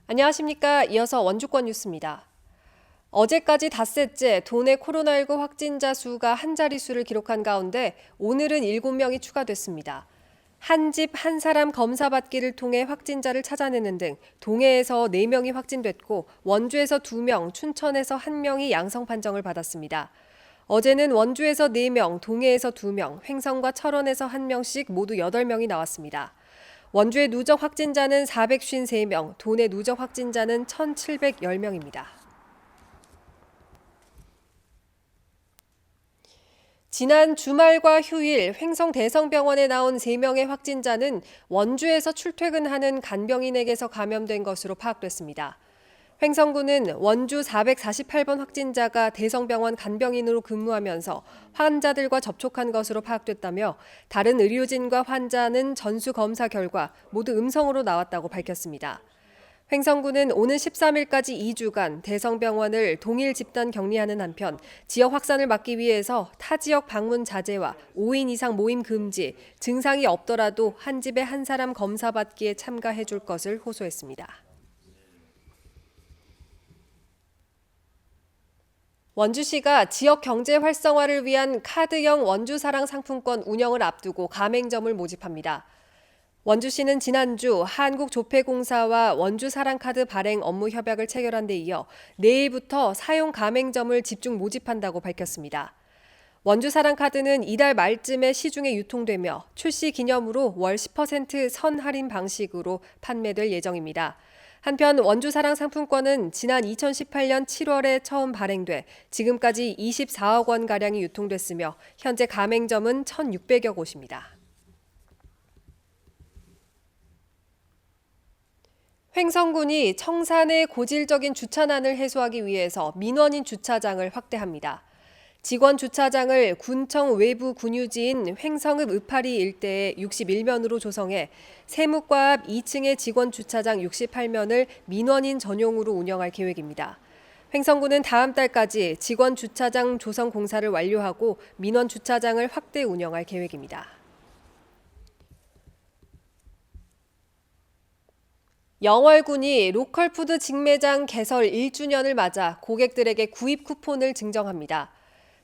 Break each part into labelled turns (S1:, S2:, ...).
S1: 안녕하십니까. 이어서 원주권 뉴스입니다. 어제까지 닷새째 도내 코로나19 확진자 수가 한 자릿수를 기록한 가운데 오늘은 7명이 추가됐습니다. 한 집 한 사람 검사받기를 통해 확진자를 찾아내는 등 동해에서 4명이 확진됐고 원주에서 2명, 춘천에서 1명이 양성 판정을 받았습니다. 어제는 원주에서 4명, 동해에서 2명, 횡성과 철원에서 1명씩 모두 8명이 나왔습니다. 원주의 누적 확진자는 453명, 도내 누적 확진자는 1,710명입니다. 지난 주말과 휴일 횡성 대성병원에 나온 3명의 확진자는 원주에서 출퇴근하는 간병인에게서 감염된 것으로 파악됐습니다. 횡성구는 원주 448번 확진자가 대성병원 간병인으로 근무하면서 환자들과 접촉한 것으로 파악됐다며 다른 의료진과 환자는 전수 검사 결과 모두 음성으로 나왔다고 밝혔습니다. 횡성구는 오는 13일까지 2주간 대성병원을 동일 집단 격리하는 한편 지역 확산을 막기 위해서 타 지역 방문 자제와 5인 이상 모임 금지, 증상이 없더라도 한 집에 한 사람 검사받기에 참가해 줄 것을 호소했습니다. 원주시가 지역 경제 활성화를 위한 카드형 원주사랑 상품권 운영을 앞두고 가맹점을 모집합니다. 원주시는 지난주 한국조폐공사와 원주사랑카드 발행 업무 협약을 체결한 데 이어 내일부터 사용 가맹점을 집중 모집한다고 밝혔습니다. 원주사랑카드는 이달 말쯤에 시중에 유통되며 출시 기념으로 월 10% 선할인 방식으로 판매될 예정입니다. 한편 원주사랑 상품권은 지난 2018년 7월에 처음 발행돼 지금까지 24억 원가량이 유통됐으며 현재 가맹점은 1,600여 곳입니다. 횡성군이 청산의 고질적인 주차난을 해소하기 위해서 민원인 주차장을 확대합니다. 직원 주차장을 군청 외부 군유지인 횡성읍 의파리 일대에 61면으로 조성해 세무과 앞 2층의 직원 주차장 68면을 민원인 전용으로 운영할 계획입니다. 횡성군은 다음 달까지 직원 주차장 조성 공사를 완료하고 민원 주차장을 확대 운영할 계획입니다. 영월군이 로컬푸드 직매장 개설 1주년을 맞아 고객들에게 구입 쿠폰을 증정합니다.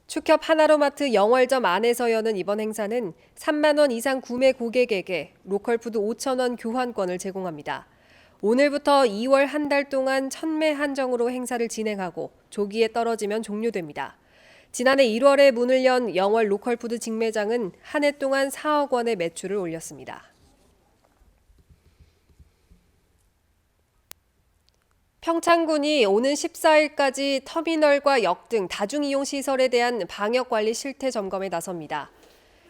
S1: 축협 하나로마트 영월점 안에서 여는 이번 행사는 3만 원 이상 구매 고객에게 로컬푸드 5천 원 교환권을 제공합니다. 오늘부터 2월 한 달 동안 1,000매 한정으로 행사를 진행하고 조기에 떨어지면 종료됩니다. 지난해 1월에 문을 연 영월 로컬푸드 직매장은 한 해 동안 4억 원의 매출을 올렸습니다. 평창군이 오는 14일까지 터미널과 역 등 다중이용시설에 대한 방역관리 실태 점검에 나섭니다.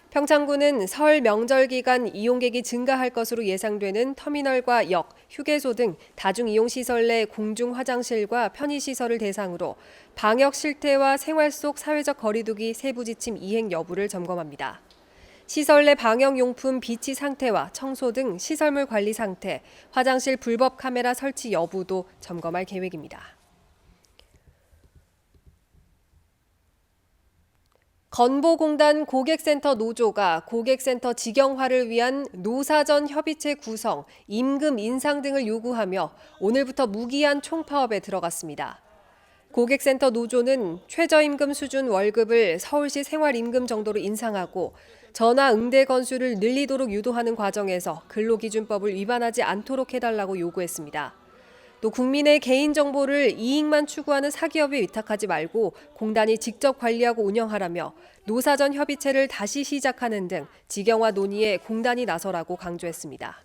S1: 평창군은 설 명절 기간 이용객이 증가할 것으로 예상되는 터미널과 역, 휴게소 등 다중이용시설 내 공중 화장실과 편의시설을 대상으로 방역 실태와 생활 속 사회적 거리두기 세부 지침 이행 여부를 점검합니다. 시설 내 방역용품 비치 상태와 청소 등 시설물 관리 상태, 화장실 불법 카메라 설치 여부도 점검할 계획입니다. 건보공단 고객센터 노조가 고객센터 직영화를 위한 노사전 협의체 구성, 임금 인상 등을 요구하며 오늘부터 무기한 총파업에 들어갔습니다. 고객센터 노조는 최저임금 수준 월급을 서울시 생활임금 정도로 인상하고 전화 응대 건수를 늘리도록 유도하는 과정에서 근로기준법을 위반하지 않도록 해달라고 요구했습니다. 또 국민의 개인정보를 이익만 추구하는 사기업에 위탁하지 말고 공단이 직접 관리하고 운영하라며 노사전 협의체를 다시 시작하는 등 직영화 논의에 공단이 나서라고 강조했습니다.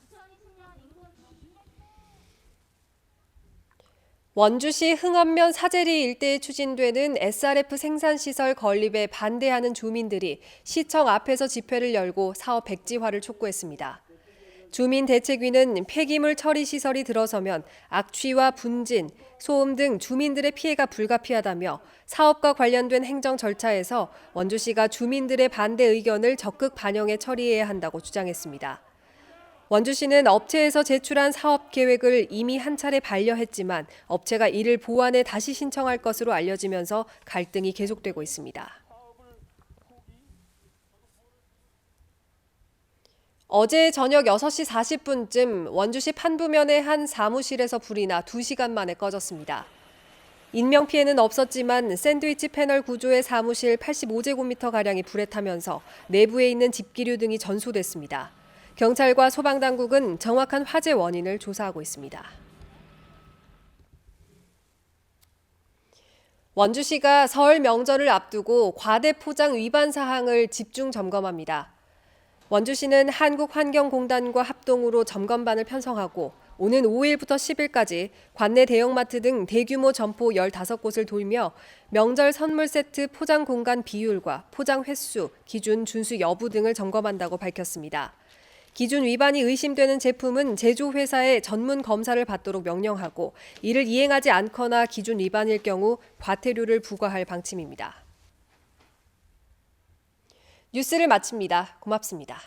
S1: 원주시 흥안면 사제리 일대에 추진되는 SRF 생산시설 건립에 반대하는 주민들이 시청 앞에서 집회를 열고 사업 백지화를 촉구했습니다. 주민대책위는 폐기물 처리 시설이 들어서면 악취와 분진, 소음 등 주민들의 피해가 불가피하다며 사업과 관련된 행정 절차에서 원주시가 주민들의 반대 의견을 적극 반영해 처리해야 한다고 주장했습니다. 원주시는 업체에서 제출한 사업 계획을 이미 한 차례 반려했지만 업체가 이를 보완해 다시 신청할 것으로 알려지면서 갈등이 계속되고 있습니다. 어제 저녁 6시 40분쯤 원주시 판부면의 한 사무실에서 불이 나 2시간 만에 꺼졌습니다. 인명피해는 없었지만 샌드위치 패널 구조의 사무실 85제곱미터가량이 불에 타면서 내부에 있는 집기류 등이 전소됐습니다. 경찰과 소방당국은 정확한 화재 원인을 조사하고 있습니다. 원주시가 설 명절을 앞두고 과대포장 위반 사항을 집중 점검합니다. 원주시는 한국환경공단과 합동으로 점검반을 편성하고 오는 5일부터 10일까지 관내 대형마트 등 대규모 점포 15곳을 돌며 명절 선물 세트 포장 공간 비율과 포장 횟수, 기준 준수 여부 등을 점검한다고 밝혔습니다. 기준 위반이 의심되는 제품은 제조회사에 전문 검사를 받도록 명령하고 이를 이행하지 않거나 기준 위반일 경우 과태료를 부과할 방침입니다. 뉴스를 마칩니다. 고맙습니다.